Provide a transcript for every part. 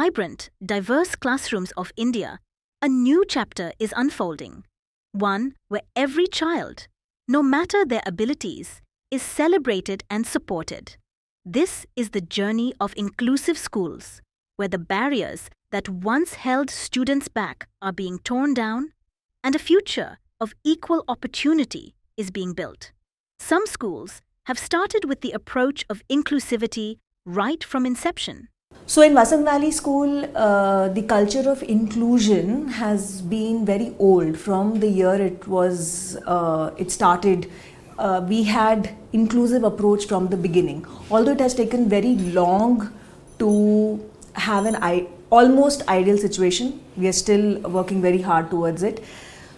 vibrant, diverse classrooms of India, a new chapter is unfolding. One where every child, no matter their abilities, is celebrated and supported. This is the journey of inclusive schools, where the barriers that once held students back are being torn down, and a future of equal opportunity is being built. Some schools have started with the approach of inclusivity right from inception. So in Vasant Valley School, the culture of inclusion has been very old. From the year it started, we had inclusive approach from the beginning. Although it has taken very long to have an almost ideal situation, we are still working very hard towards it.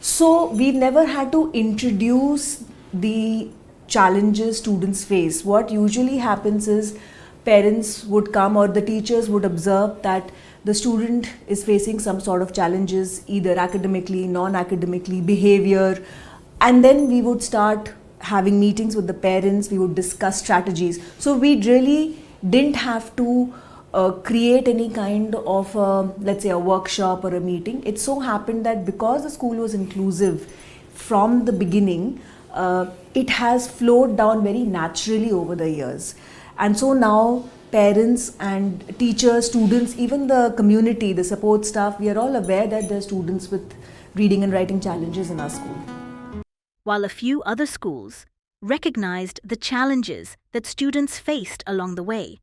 So we've never had to introduce the challenges students face. What usually happens is parents would come or the teachers would observe that the student is facing some sort of challenges, either academically, non-academically, behavior, and then we would start having meetings with the parents, we would discuss strategies. So we really didn't have to create any kind of let's say a workshop or a meeting. It so happened that because the school was inclusive from the beginning, it has flowed down very naturally over the years. And so now parents and teachers, students, even the community, the support staff, we are all aware that there are students with reading and writing challenges in our school. While a few other schools recognized the challenges that students faced along the way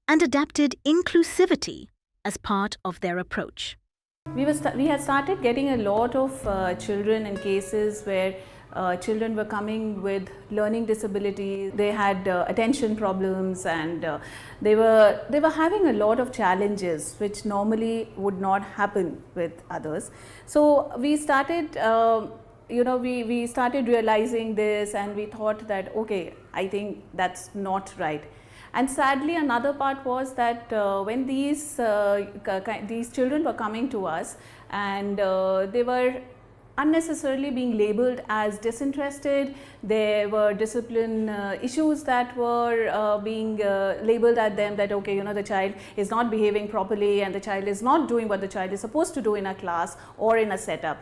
and adapted inclusivity as part of their approach. We had started getting a lot of children in cases where children were coming with learning disabilities. They had attention problems, and they were having a lot of challenges which normally would not happen with others. So we started we started realizing this, and we thought that okay, I think that's not right. And sadly, another part was that when these children were coming to us, and they were unnecessarily being labeled as disinterested. There were discipline issues that were being labeled at them, that okay, the child is not behaving properly and the child is not doing what the child is supposed to do in a class or in a setup.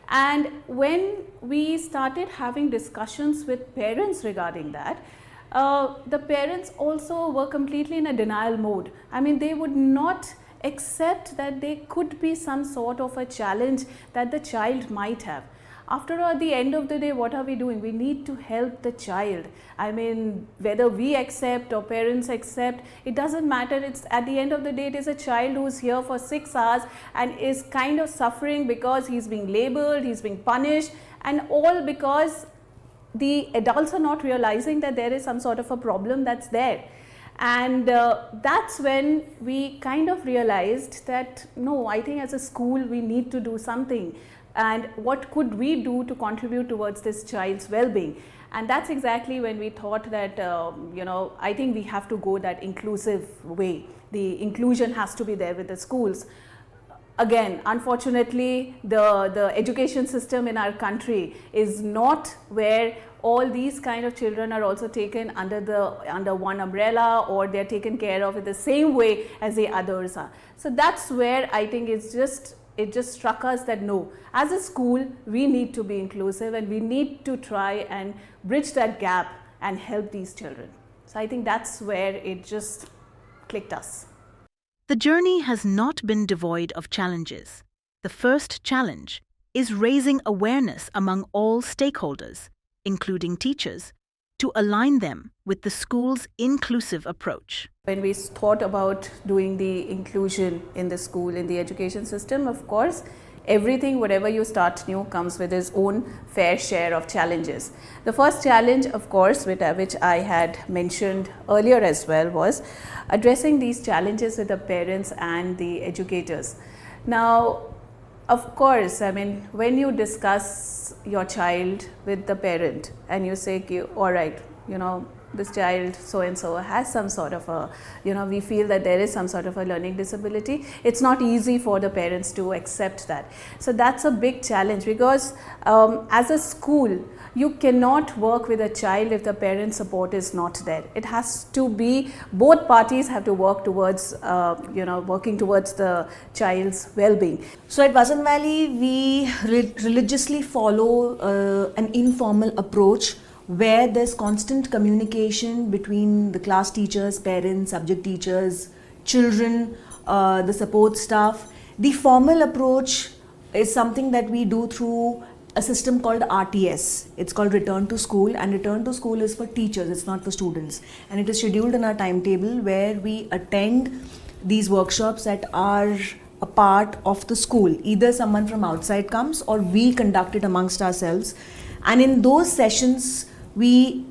And when we started having discussions with parents regarding that, the parents also were completely in a denial mode. I mean, they would not accept that there could be some sort of a challenge that the child might have. After all, at the end of the day, what are we doing? We need to help the child. I mean, whether we accept or parents accept, it doesn't matter. It's at the end of the day, it is a child who's here for 6 hours and is kind of suffering because he's being labeled, he's being punished, and all because the adults are not realizing that there is some sort of a problem that's there. And that's when we kind of realized that no, I think as a school we need to do something, and what could we do to contribute towards this child's well-being. And that's exactly when we thought that I think we have to go that inclusive way. The inclusion has to be there with the schools. Again, unfortunately, the education system in our country is not where all these kind of children are also taken under one umbrella, or they're taken care of in the same way as the others are. So that's where I think it just struck us that no, as a school we need to be inclusive and we need to try and bridge that gap and help these children. So I think that's where it just clicked us. The journey has not been devoid of challenges. The first challenge is raising awareness among all stakeholders, including teachers, to align them with the school's inclusive approach. When we thought about doing the inclusion in the school, in the education system, of course, everything, whatever you start new, comes with its own fair share of challenges. The first challenge, of course, which I had mentioned earlier as well, was addressing these challenges with the parents and the educators. Now, of course, I mean, when you discuss your child with the parent and you say, all right, this child so and so has some sort of a, we feel that there is some sort of a learning disability, it's not easy for the parents to accept that. So that's a big challenge, because as a school, you cannot work with a child if the parent support is not there. It has to be, both parties have to work towards, working towards the child's well-being. So at Vasant Valley, we religiously follow an informal approach where there's constant communication between the class teachers, parents, subject teachers, children, the support staff. The formal approach is something that we do through a system called RTS. It's called Return to School, and Return to School is for teachers, it's not for students. And it is scheduled in our timetable where we attend these workshops that are a part of the school. Either someone from outside comes or we conduct it amongst ourselves. And in those sessions, we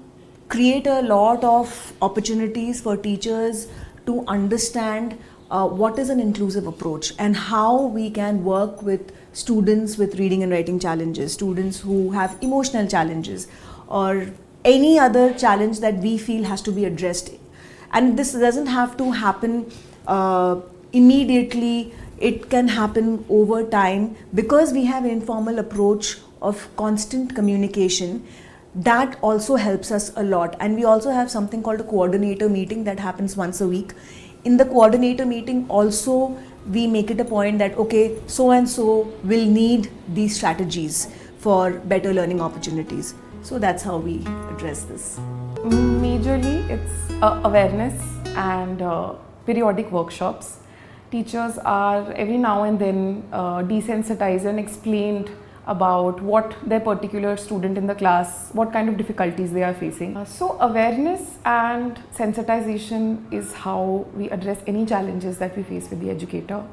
create a lot of opportunities for teachers to understand what is an inclusive approach and how we can work with students with reading and writing challenges, students who have emotional challenges, or any other challenge that we feel has to be addressed. And this doesn't have to happen immediately, it can happen over time, because we have an informal approach of constant communication. That also helps us a lot. And we also have something called a coordinator meeting that happens once a week. In the coordinator meeting also, we make it a point that, okay, so and so will need these strategies for better learning opportunities. So that's how we address this. Majorly, it's awareness and periodic workshops. Teachers are every now and then desensitized and explained about what their particular student in the class, what kind of difficulties they are facing. So awareness and sensitization is how we address any challenges that we face with the educator.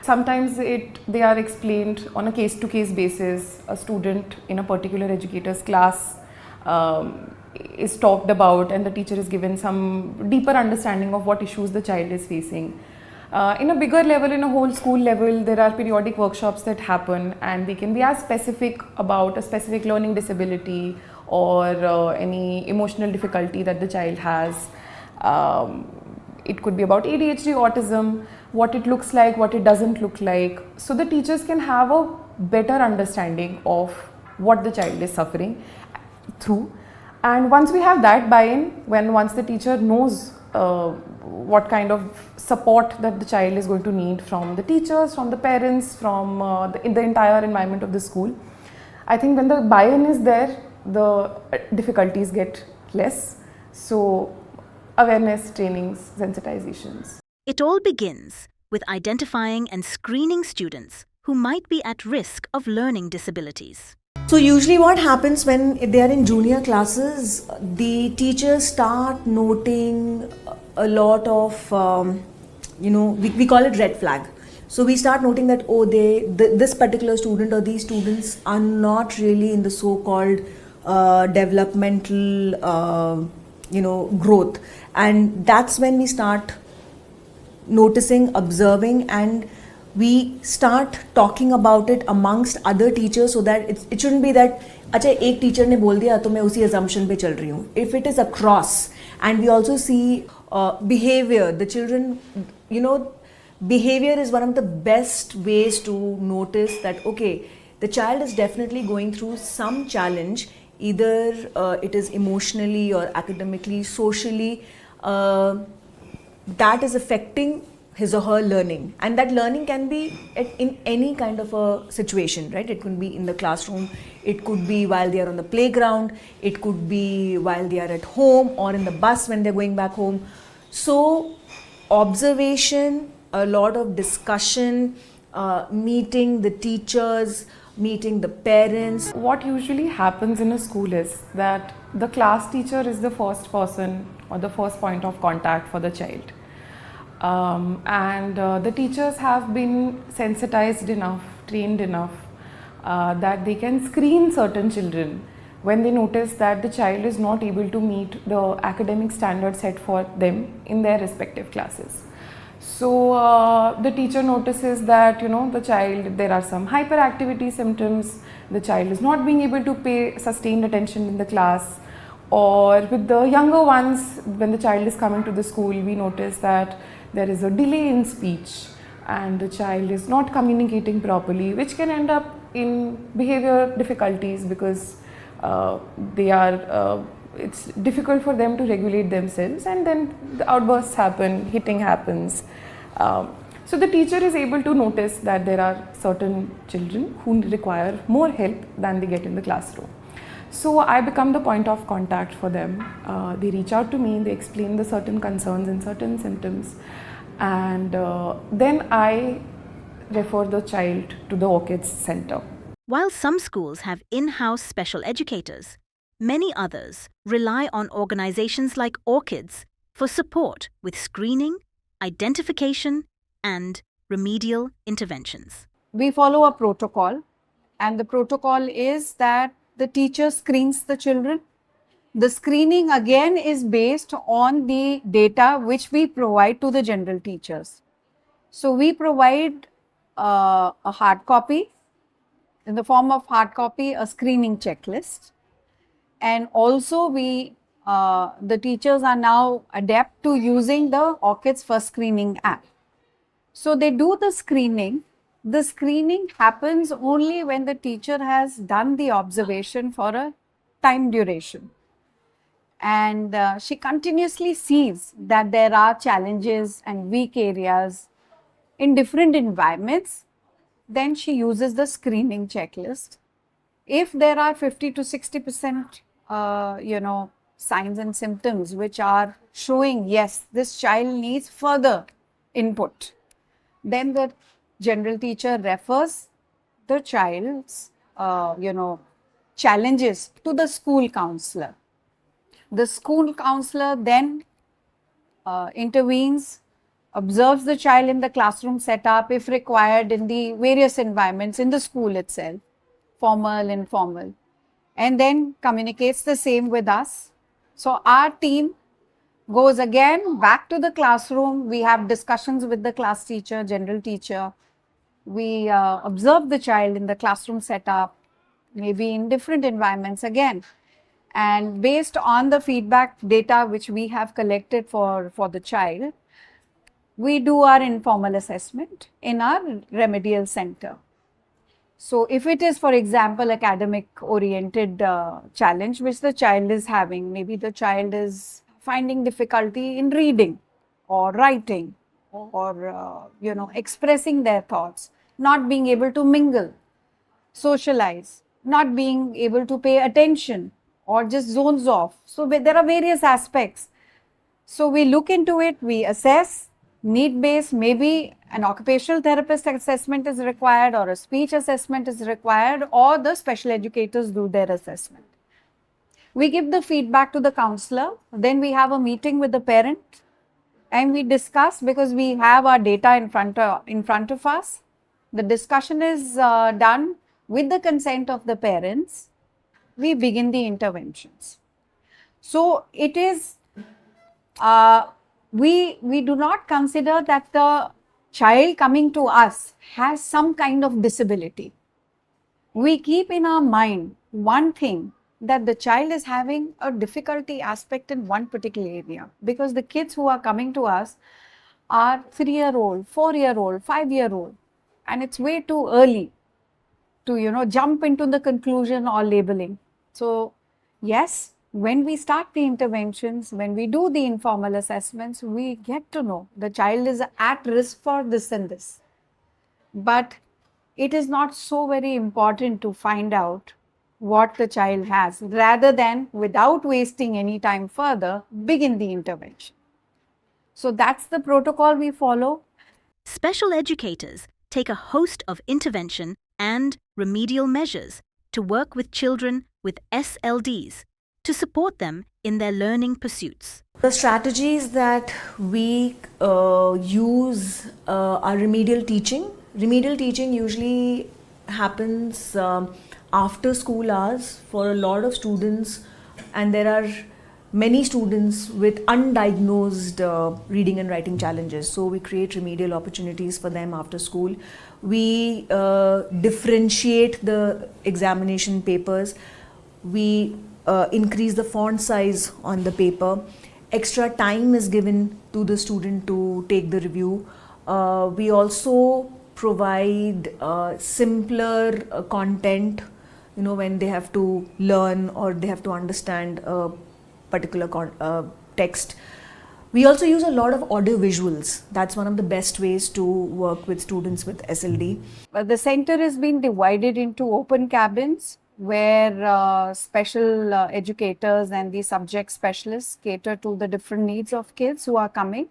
Sometimes they are explained on a case-to-case basis. A student in a particular educator's class is talked about, and the teacher is given some deeper understanding of what issues the child is facing. In a bigger level, in a whole school level, there are periodic workshops that happen, and they can be as specific about a specific learning disability or any emotional difficulty that the child has. It could be about ADHD, autism, what it looks like, what it doesn't look like. So the teachers can have a better understanding of what the child is suffering through. And once we have that buy-in, once the teacher knows what kind of support that the child is going to need from the teachers, from the parents, from the entire environment of the school, I think when the buy-in is there, the difficulties get less. So awareness, trainings, sensitizations. It all begins with identifying and screening students who might be at risk of learning disabilities. So usually what happens when they are in junior classes, the teachers start noting a lot of, we call it red flag. So we start noting that, this particular student or these students are not really in the so-called developmental, growth. And that's when we start noticing, observing, and we start talking about it amongst other teachers, so that it shouldn't be that अच्छा एक teacher ने बोल दिया तो मैं उसी assumption पे चल रही हूँ. If it is across, and we also see behavior, the children, behavior is one of the best ways to notice that, okay, the child is definitely going through some challenge, either it is emotionally or academically, socially, that is affecting his or her learning. And that learning can be in any kind of a situation, right? It could be in the classroom, it could be while they are on the playground, it could be while they are at home or in the bus when they're going back home. So observation, a lot of discussion, meeting the teachers, meeting the parents. What usually happens in a school is that the class teacher is the first person or the first point of contact for the child. The teachers have been sensitized enough, trained enough that they can screen certain children when they notice that the child is not able to meet the academic standards set for them in their respective classes. So the teacher notices that the child, there are some hyperactivity symptoms, the child is not being able to pay sustained attention in the class, Or with the younger ones, when the child is coming to the school, we notice that there is a delay in speech and the child is not communicating properly, which can end up in behavior difficulties because it's difficult for them to regulate themselves, and then the outbursts happen, hitting happens. So the teacher is able to notice that there are certain children who require more help than they get in the classroom. So I become the point of contact for them. They reach out to me, they explain the certain concerns and certain symptoms, and then I refer the child to the Orkids center. While some schools have in-house special educators, many others rely on organizations like Orkids for support with screening, identification, and remedial interventions. We follow a protocol, and the protocol is that the teacher screens the children. The screening again is based on the data which we provide to the general teachers. So we provide a hard copy, in the form of hard copy, a screening checklist. And also the teachers are now adept to using the Orkids First Screening app. So they do the screening. The screening happens only when the teacher has done the observation for a time duration. And she continuously sees that there are challenges and weak areas in different environments. Then she uses the screening checklist. If there are 50 to 60% signs and symptoms which are showing, yes, this child needs further input, then the general teacher refers the child's challenges to the school counselor. The school counselor then intervenes, observes the child in the classroom setup, if required, in the various environments in the school itself, formal, informal, and then communicates the same with us. So our team goes again back to the classroom. We have discussions with the class teacher, general teacher. We observe the child in the classroom setup, maybe in different environments again. And based on the feedback data which we have collected for the child, we do our informal assessment in our remedial center. So if it is, for example, academic oriented challenge which the child is having, maybe the child is finding difficulty in reading or writing or expressing their thoughts, not being able to mingle, socialize, not being able to pay attention or just zones off. So there are various aspects. So we look into it, we assess, need-based, maybe an occupational therapist assessment is required or a speech assessment is required, or the special educators do their assessment. We give the feedback to the counselor, then we have a meeting with the parent and we discuss, because we have our data in front of us. The discussion is done with the consent of the parents. We begin the interventions. So it is, we do not consider that the child coming to us has some kind of disability. We keep in our mind one thing, that the child is having a difficulty aspect in one particular area, because the kids who are coming to us are 3-year-old, 4-year-old, 5-year-old, and it's way too early to jump into the conclusion or labeling. So yes, when we start the interventions, when we do the informal assessments, we get to know the child is at risk for this and this. But it is not so very important to find out what the child has, rather than, without wasting any time further, begin the intervention. So that's the protocol we follow. Special educators take a host of intervention and remedial measures to work with children with SLDs to support them in their learning pursuits. The strategies that we use are remedial teaching. Remedial teaching usually happens after school hours for a lot of students, and there are many students with undiagnosed reading and writing challenges. So we create remedial opportunities for them after school. We differentiate the examination papers. We increase the font size on the paper. Extra time is given to the student to take the review. We also provide simpler content, when they have to learn or they have to understand a particular text. We also use a lot of audio visuals. That's one of the best ways to work with students with SLD. The center has been divided into open cabins where special educators and the subject specialists cater to the different needs of kids who are coming.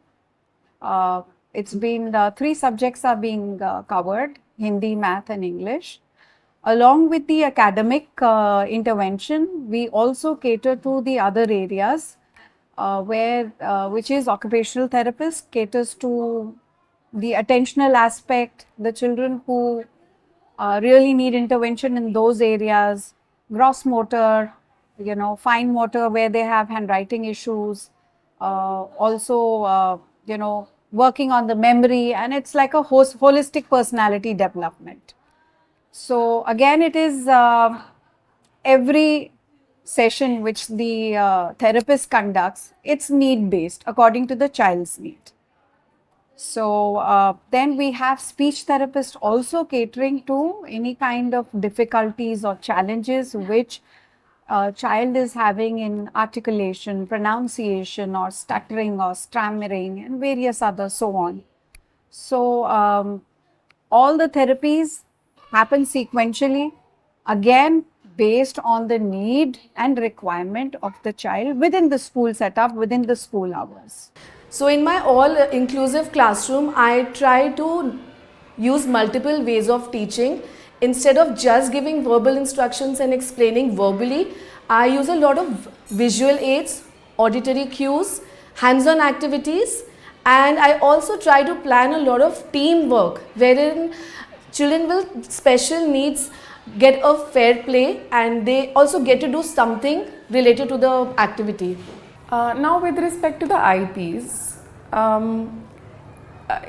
It's been 3 subjects are being covered: Hindi, Math, and English. Along with the academic intervention, we also cater to the other areas which is occupational therapist caters to the attentional aspect, the children who really need intervention in those areas, gross motor, fine motor where they have handwriting issues, also, working on the memory, and it's like a holistic personality development. So again, it is every session which the therapist conducts, it's need based according to the child's need. So then we have speech therapists also catering to any kind of difficulties or challenges which a child is having in articulation, pronunciation, or stuttering or stammering, and various other so on. So all the therapies happen sequentially, again based on the need and requirement of the child within the school setup, within the school hours. So in my all-inclusive classroom, I try to use multiple ways of teaching. Instead of just giving verbal instructions and explaining verbally, I use a lot of visual aids, auditory cues, hands-on activities, and I also try to plan a lot of teamwork wherein children with special needs get a fair play and they also get to do something related to the activity. Now with respect to the IPs,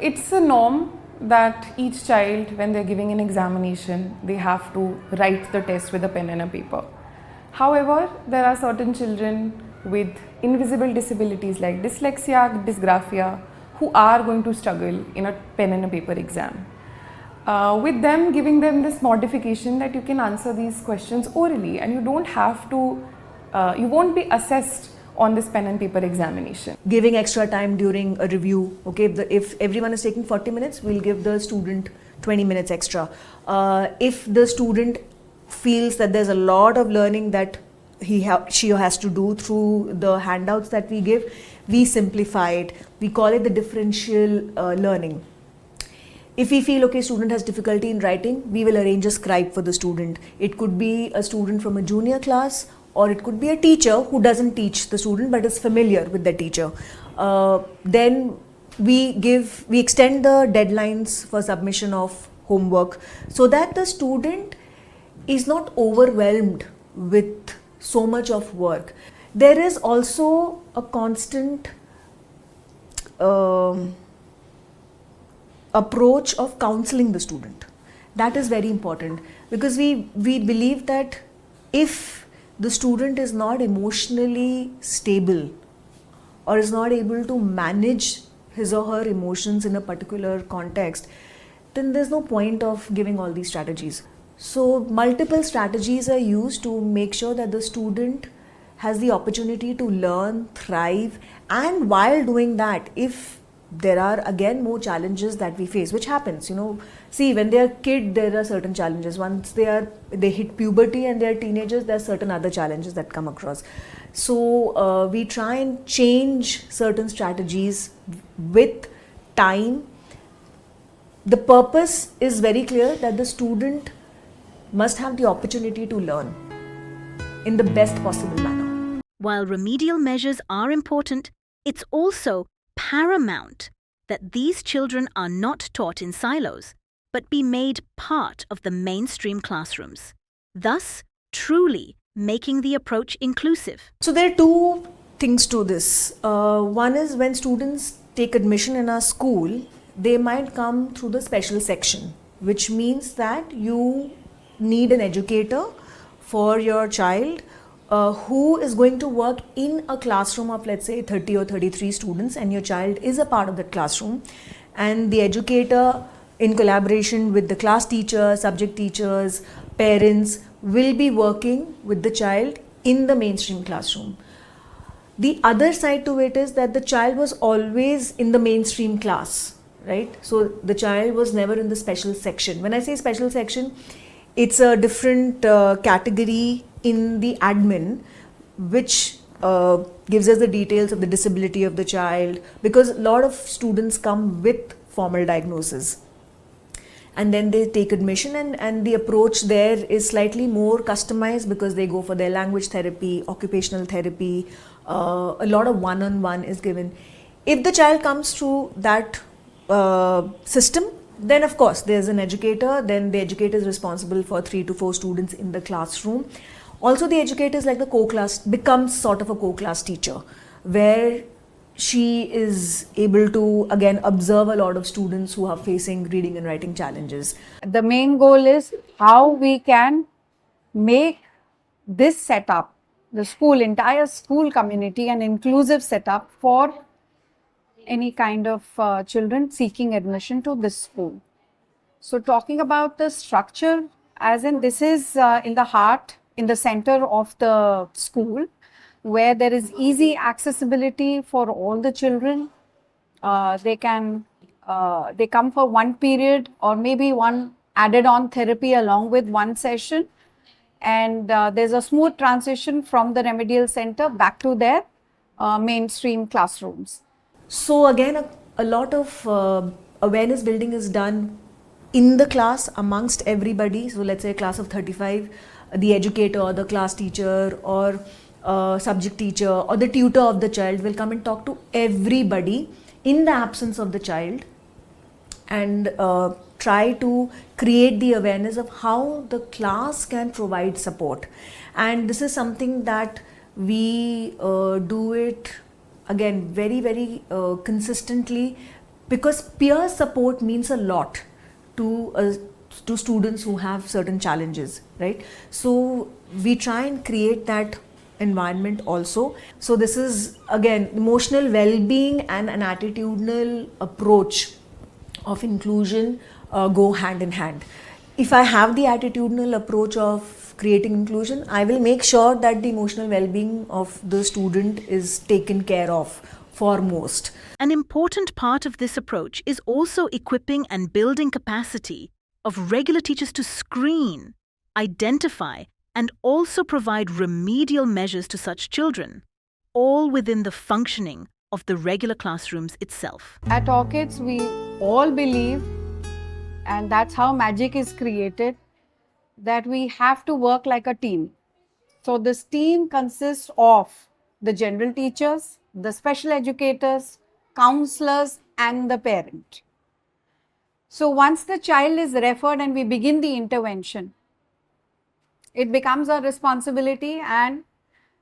it's a norm that each child, when they're giving an examination, they have to write the test with a pen and a paper. However, there are certain children with invisible disabilities like dyslexia, dysgraphia, who are going to struggle in a pen and a paper exam. With them, giving them this modification that you can answer these questions orally and you don't have to, you won't be assessed on this pen and paper examination. Giving extra time during a review. Okay, if everyone is taking 40 minutes, we'll give the student 20 minutes extra. If the student feels that there's a lot of learning that she has to do through the handouts that we give, we simplify it. We call it the differential learning. If we feel, okay, student has difficulty in writing, we will arrange a scribe for the student. It could be a student from a junior class, or it could be a teacher who doesn't teach the student but is familiar with the teacher. Then we extend the deadlines for submission of homework so that the student is not overwhelmed with so much of work. There is also a constant approach of counseling the student. That is very important because we believe that if the student is not emotionally stable or is not able to manage his or her emotions in a particular context, then there's no point of giving all these strategies. So multiple strategies are used to make sure that the student has the opportunity to learn, thrive, and while doing that, if there are again more challenges that we face, which happens, see, when they are kid, there are certain challenges. Once they hit puberty and they are teenagers, there are certain other challenges that come across. So we try and change certain strategies with time. The purpose is very clear that the student must have the opportunity to learn in the best possible manner. While remedial measures are important, it's also paramount that these children are not taught in silos, but be made part of the mainstream classrooms, thus truly making the approach inclusive. So there are two things to this. One is when students take admission in our school, they might come through the special section, which means that you need an educator for your child who is going to work in a classroom of, let's say, 30 or 33 students, and your child is a part of that classroom, and the educator, in collaboration with the class teacher, subject teachers, parents, will be working with the child in the mainstream classroom. The other side to it is that the child was always in the mainstream class, right? So the child was never in the special section. When I say special section, it's a different category in the admin, which gives us the details of the disability of the child, because a lot of students come with formal diagnosis and then they take admission, and the approach there is slightly more customized because they go for their language therapy, occupational therapy, a lot of one-on-one is given. If the child comes through that system, then of course there's an educator, then the educator is responsible for 3 to 4 students in the classroom. Also the educator is like the co-class, becomes sort of a co-class teacher, where she is able to again observe a lot of students who are facing reading and writing challenges. The main goal is how we can make this setup, the school, entire school community, an inclusive setup for any kind of children seeking admission to this school. So talking about the structure, as in this is in the heart, in the center of the school, where there is easy accessibility for all the children. They come for one period or maybe one added on therapy along with one session, and there's a smooth transition from the remedial center back to their mainstream classrooms. So again, a lot of awareness building is done in the class amongst everybody. So let's say a class of 35, the educator or the class teacher or subject teacher or the tutor of the child will come and talk to everybody in the absence of the child, and try to create the awareness of how the class can provide support. And this is something that we do it again very consistently, because peer support means a lot to students who have certain challenges, right? So we try and create that environment also. So this is again emotional well-being and an attitudinal approach of inclusion go hand in hand. If I have the attitudinal approach of creating inclusion, I will make sure that the emotional well-being of the student is taken care of foremost. An important part of this approach is also equipping and building capacity of regular teachers to screen, identify, and also provide remedial measures to such children, all within the functioning of the regular classrooms itself. At Orkids, we all believe, and that's how magic is created, that we have to work like a team. So this team consists of the general teachers, the special educators, counselors, and the parent. So once the child is referred and we begin the intervention, it becomes our responsibility and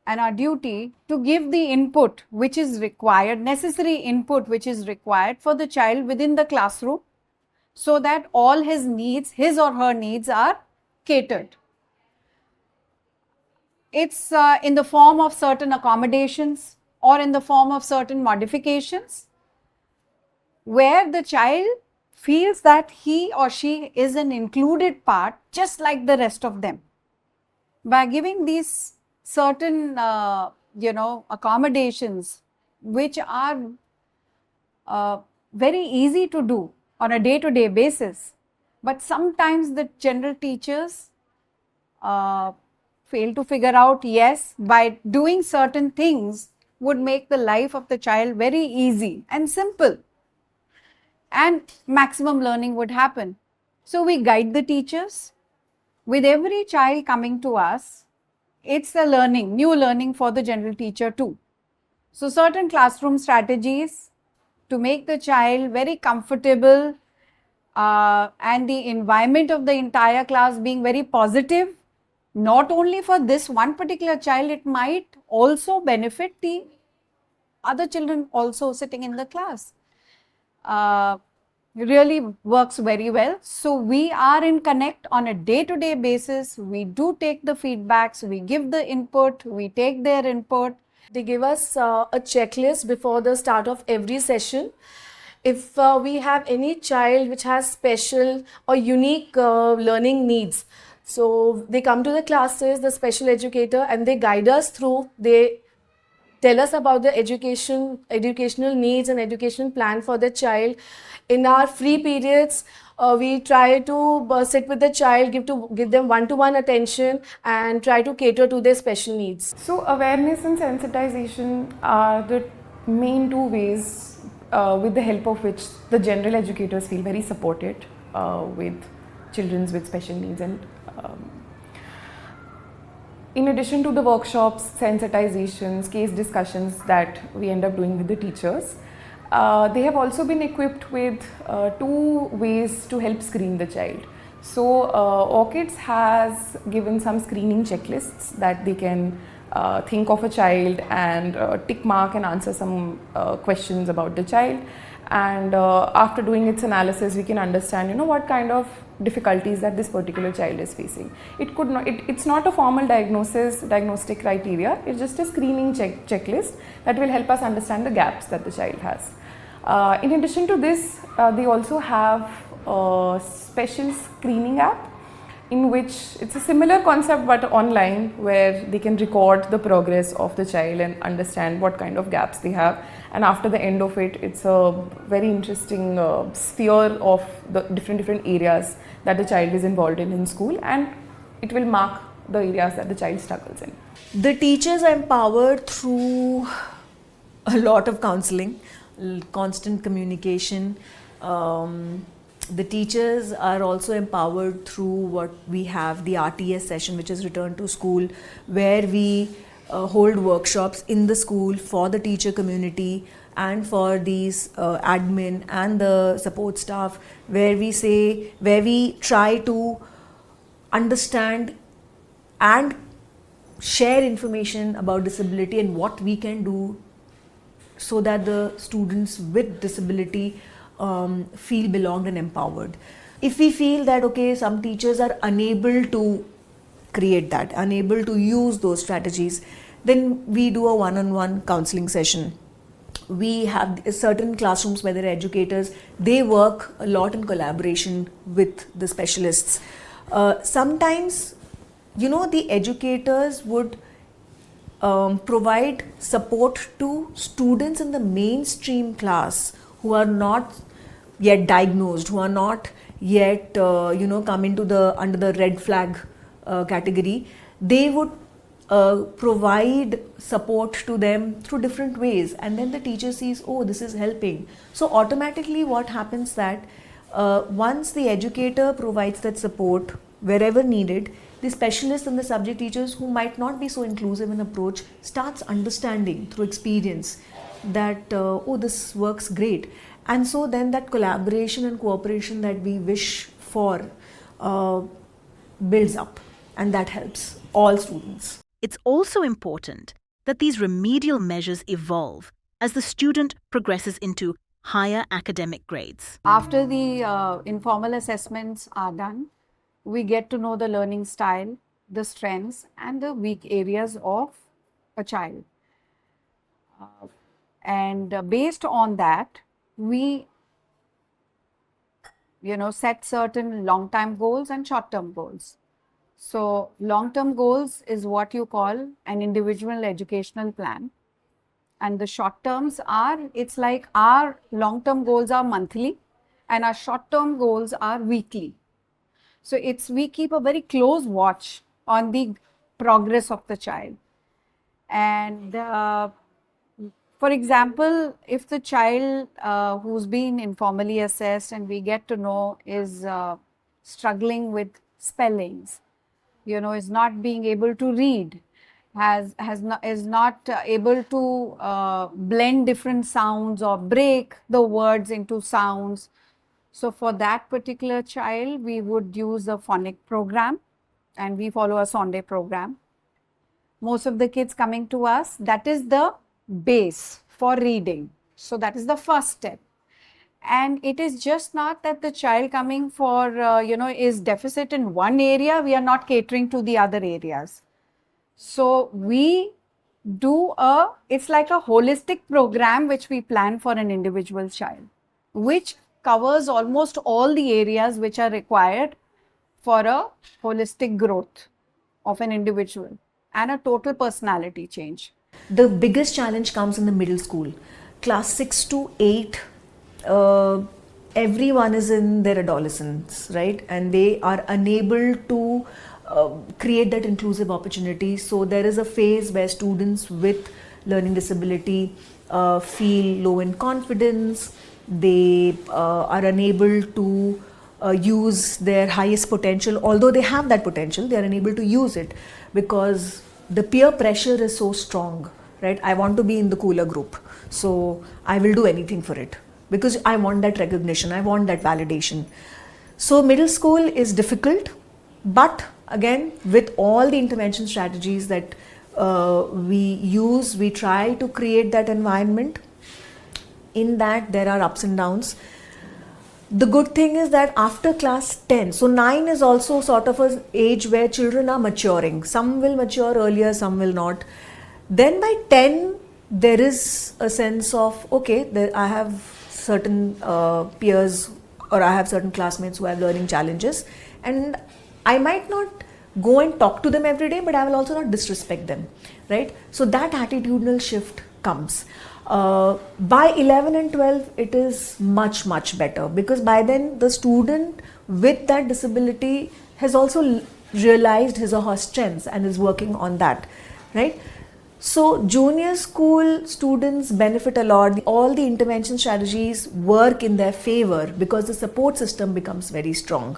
our duty to give the input which is required, necessary input which is required for the child within the classroom, so that all his needs, his or her needs, are catered. It's in the form of certain accommodations or in the form of certain modifications, where the child feels that he or she is an included part just like the rest of them. By giving these certain accommodations which are very easy to do on a day-to-day basis, but sometimes the general teachers fail to figure out, yes, by doing certain things would make the life of the child very easy and simple, and maximum learning would happen. So we guide the teachers. With every child coming to us, it's a learning, new learning for the general teacher too. So certain classroom strategies to make the child very comfortable and the environment of the entire class being very positive, not only for this one particular child, it might also benefit the other children also sitting in the class. really works very well. So we are in connect on a day-to-day basis. We do take the feedbacks, we give the input, we take their input. They give us a checklist before the start of every session. If we have any child which has special or unique learning needs, so they come to the classes, the special educator, and they guide us through. They tell us about the educational needs and education plan for the child. In our free periods, we try to sit with the child, give them one-to-one attention, and try to cater to their special needs. So awareness and sensitization are the main two ways with the help of which the general educators feel very supported with children with special needs. And in addition to the workshops, sensitizations, case discussions that we end up doing with the teachers, they have also been equipped with two ways to help screen the child. So Orkids has given some screening checklists that they can think of a child and tick mark and answer some questions about the child. And after doing its analysis, we can understand, what kind of difficulties that this particular child is facing. It's not a formal diagnostic criteria. It's just a screening checklist that will help us understand the gaps that the child has. In addition to this, they also have a special screening app in which it's a similar concept but online, where they can record the progress of the child and understand what kind of gaps they have. And after the end of it, it's a very interesting sphere of the different areas that the child is involved in school, and it will mark the areas that the child struggles in. The teachers are empowered through a lot of counseling, constant communication. The teachers are also empowered through what we have, the RTS session, which is Return to School, where we hold workshops in the school for the teacher community and for these admin and the support staff, where we try to understand and share information about disability and what we can do so that the students with disability feel belonged and empowered. If we feel that, okay, some teachers are unable to create that, unable to use those strategies, then we do a one-on-one counseling session. We have certain classrooms where there are educators, they work a lot in collaboration with the specialists. Sometimes, the educators would provide support to students in the mainstream class who are not yet diagnosed, who are not yet come into under the red flag category. They would provide support to them through different ways, and then the teacher sees, oh, this is helping. So automatically what happens that once the educator provides that support wherever needed, the specialists and the subject teachers who might not be so inclusive in approach starts understanding through experience that oh, this works great. And so then that collaboration and cooperation that we wish for builds up, and that helps all students. It's also important that these remedial measures evolve as the student progresses into higher academic grades. After the informal assessments are done, we get to know the learning style, the strengths and the weak areas of a child. And based on that, we set certain long-term goals and short-term goals. So long-term goals is what you call an individual educational plan, and the short terms are, it's like our long-term goals are monthly and our short-term goals are weekly. So we keep a very close watch on the progress of the child. And for example, if the child who's been informally assessed and we get to know is struggling with spellings, is not being able to read, is not able to blend different sounds or break the words into sounds. So for that particular child, we would use a phonic program, and we follow a Sunday program. Most of the kids coming to us, that is the base for reading. So that is the first step. And it is just not that the child coming for, is deficit in one area, we are not catering to the other areas. So we do it's like a holistic program which we plan for an individual child, which covers almost all the areas which are required for a holistic growth of an individual and a total personality change. The biggest challenge comes in the middle school. Class 6 to 8, everyone is in their adolescence, right? And they are unable to create that inclusive opportunity. So there is a phase where students with learning disability feel low in confidence. They are unable to use their highest potential. Although they have that potential, they are unable to use it because the peer pressure is so strong, right? I want to be in the cooler group, so I will do anything for it because I want that recognition, I want that validation. So middle school is difficult, but again, with all the intervention strategies that we use, we try to create that environment. In that, there are ups and downs. The good thing is that after class 10, so 9 is also sort of an age where children are maturing. Some will mature earlier, some will not. Then by 10, there is a sense of, okay, I have certain peers or I have certain classmates who have learning challenges, and I might not go and talk to them every day, but I will also not disrespect them, right? So that attitudinal shift comes. By 11 and 12, it is much, much better because by then the student with that disability has also realized his or her strengths and is working on that, right? So junior school students benefit a lot. All the intervention strategies work in their favor because the support system becomes very strong.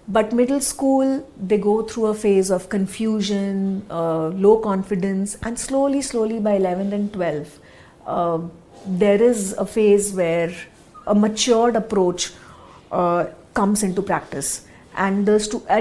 But middle school, they go through a phase of confusion, low confidence, and slowly by 11 and 12, there is a phase where a matured approach comes into practice. And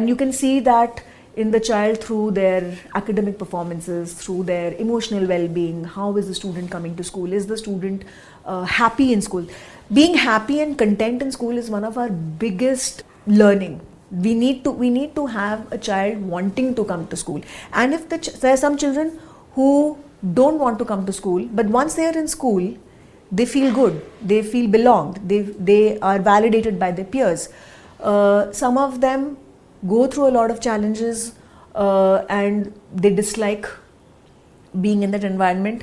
you can see that in the child through their academic performances, through their emotional well-being. How is the student coming to school? Is the student happy in school? Being happy and content in school is one of our biggest learning. We need to have a child wanting to come to school. And if there are some children who don't want to come to school, but once they are in school, they feel good, they feel belonged, they are validated by their peers. Some of them go through a lot of challenges and they dislike being in that environment,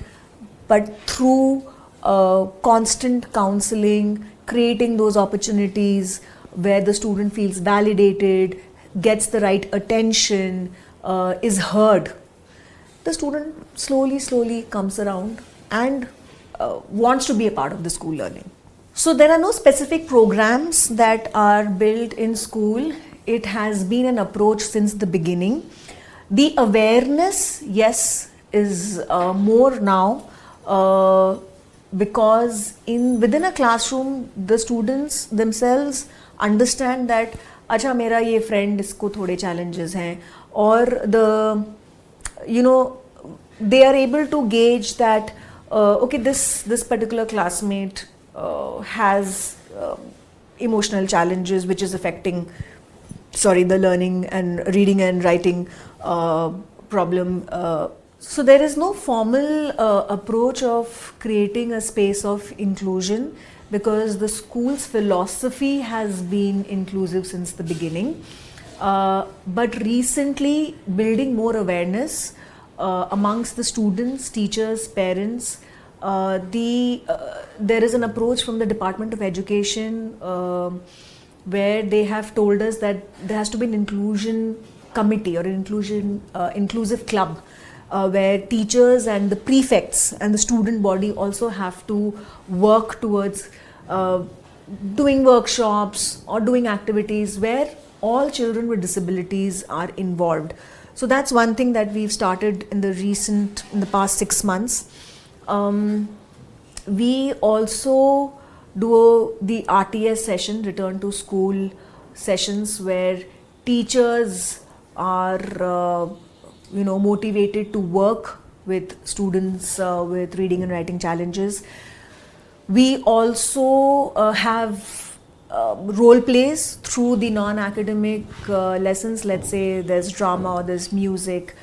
but through constant counseling, creating those opportunities where the student feels validated, gets the right attention, is heard, the student slowly comes around and wants to be a part of the school learning. So there are no specific programs that are built in school. It has been an approach since the beginning. The awareness, yes, is more now because within a classroom, the students themselves understand that अच्छा मेरा ये friend इसको थोड़े challenges हैं, or they are able to gauge that okay, this particular classmate has emotional challenges which is affecting the learning and reading and writing problem. So there is no formal approach of creating a space of inclusion because the school's philosophy has been inclusive since the beginning. But recently, building more awareness amongst the students, teachers, parents, there is an approach from the Department of Education where they have told us that there has to be an inclusion committee or an inclusive club where teachers and the prefects and the student body also have to work towards doing workshops or doing activities where all children with disabilities are involved. So that's one thing that we've started in the past 6 months. We also do the RTS session, return to school sessions, where teachers are motivated to work with students with reading and writing challenges. We also have role plays through the non-academic lessons. Let's say there's drama or there's music,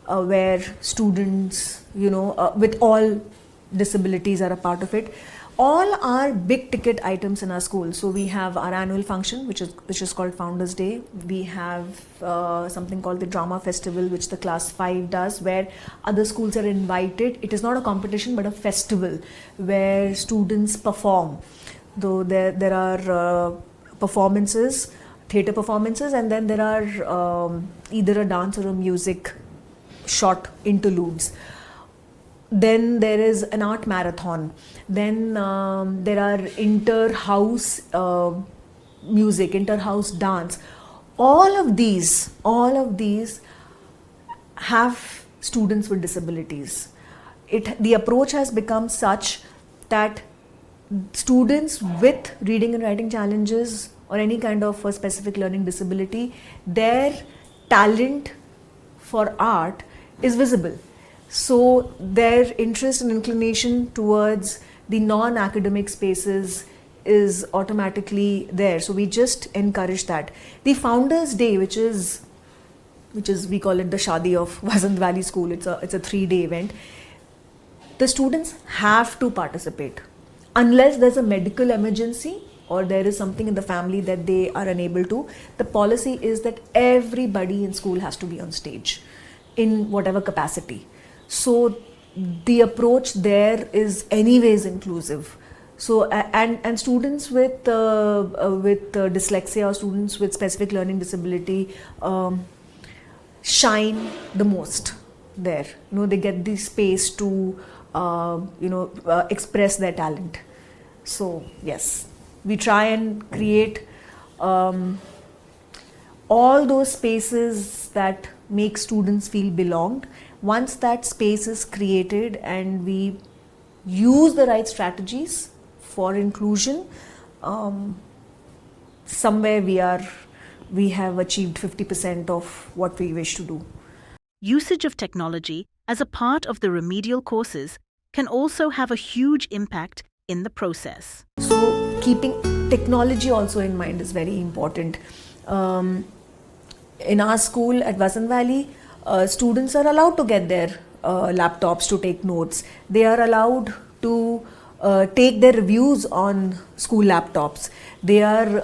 where students, with all disabilities are a part of it. All are big ticket items in our school. So we have our annual function, which is called Founders Day. We have something called the Drama Festival, which the class 5 does, where other schools are invited. It is not a competition but a festival where students perform. Though there are performances, theatre performances, and then there are either a dance or a music short interludes. Then there is an art marathon. Then there are inter-house music, inter-house dance. All of these have students with disabilities. The approach has become such that students with reading and writing challenges or any kind of a specific learning disability, their talent for art is visible. So their interest and inclination towards the non-academic spaces is automatically there. So we just encourage that. The Founders Day, which is we call it the Shadi of Vasant Valley School. It's a 3-day event. The students have to participate unless there's a medical emergency or there is something in the family that they are unable to. The policy is that everybody in school has to be on stage in whatever capacity. So the approach there is anyways inclusive. So and students with dyslexia or students with specific learning disability shine the most there. They get the space to express their talent. So yes, we try and create all those spaces that make students feel belonged. Once that space is created and we use the right strategies for inclusion, somewhere we have achieved 50% of what we wish to do. Usage of technology as a part of the remedial courses can also have a huge impact in the process. So keeping technology also in mind is very important. In our school at Vasant Valley, students are allowed to get their laptops to take notes. They are allowed to take their reviews on school laptops. They are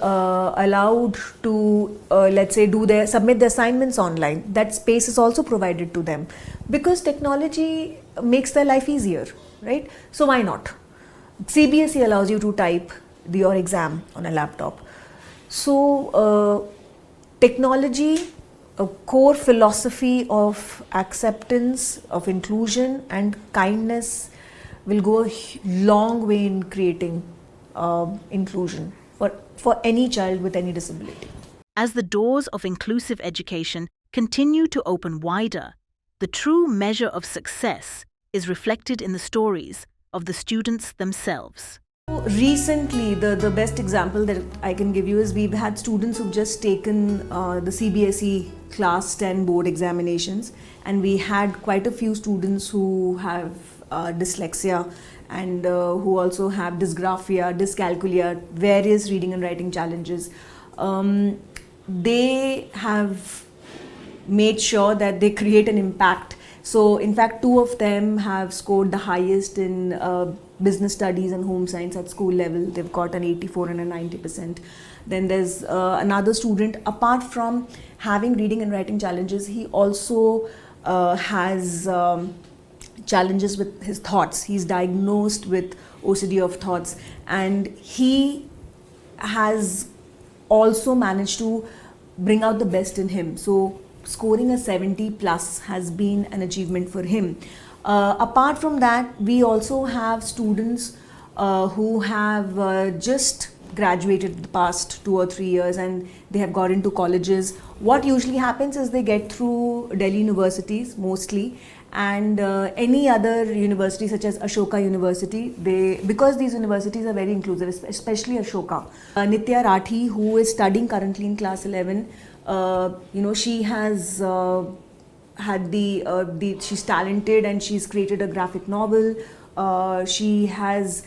allowed to, let's say, submit their assignments online. That space is also provided to them because technology makes their life easier, right? So why not? CBSE allows you to type your exam on a laptop. So technology, a core philosophy of acceptance, of inclusion and kindness will go a long way in creating inclusion for any child with any disability. As the doors of inclusive education continue to open wider, the true measure of success is reflected in the stories of the students themselves. Recently, the best example that I can give you is we've had students who've just taken the CBSE Class 10 board examinations, and we had quite a few students who have dyslexia and who also have dysgraphia, dyscalculia, various reading and writing challenges. They have made sure that they create an impact. So in fact, 2 of them have scored the highest in business studies and home science at school level. They've got an 84 and a 90%. Then there's another student, apart from having reading and writing challenges, he also has challenges with his thoughts. He's diagnosed with OCD of thoughts, and he has also managed to bring out the best in him. So scoring a 70 plus has been an achievement for him. Apart from that, we also have students who have just graduated the past 2 or 3 years and they have got into colleges. What usually happens is they get through Delhi universities mostly, and any other university such as Ashoka University, because these universities are very inclusive, especially Ashoka. Nitya Rathi, who is studying currently in class 11, she has had she's talented and she's created a graphic novel. She has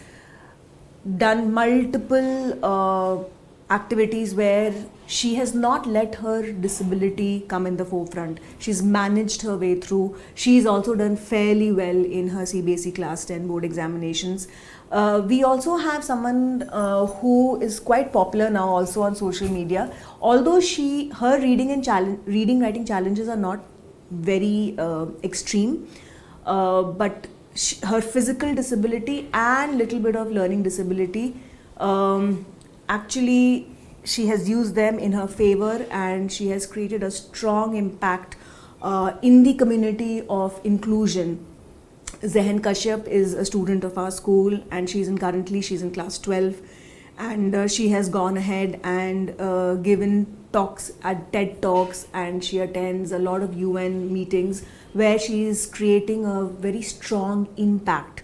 done multiple activities where she has not let her disability come in the forefront. She's managed her way through. She's also done fairly well in her CBSE Class 10 board examinations. We also have someone who is quite popular now also on social media. Although her reading writing challenges are not very extreme, but her physical disability and little bit of learning disability, actually she has used them in her favor, and she has created a strong impact in the community of inclusion. Zehen Kashyap is a student of our school, and she's in class 12, and she has gone ahead and given talks at TED Talks, and she attends a lot of UN meetings where she is creating a very strong impact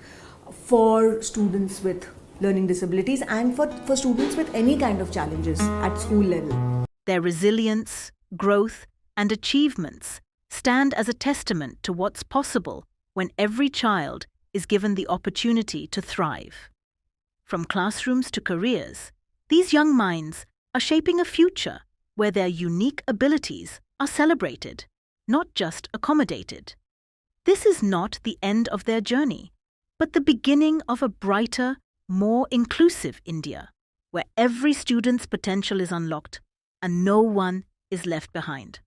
for students with learning disabilities and for students with any kind of challenges at school level. Their resilience, growth, and achievements stand as a testament to what's possible when every child is given the opportunity to thrive. From classrooms to careers, these young minds are shaping a future where their unique abilities are celebrated, not just accommodated. This is not the end of their journey, but the beginning of a brighter, more inclusive India, where every student's potential is unlocked and no one is left behind.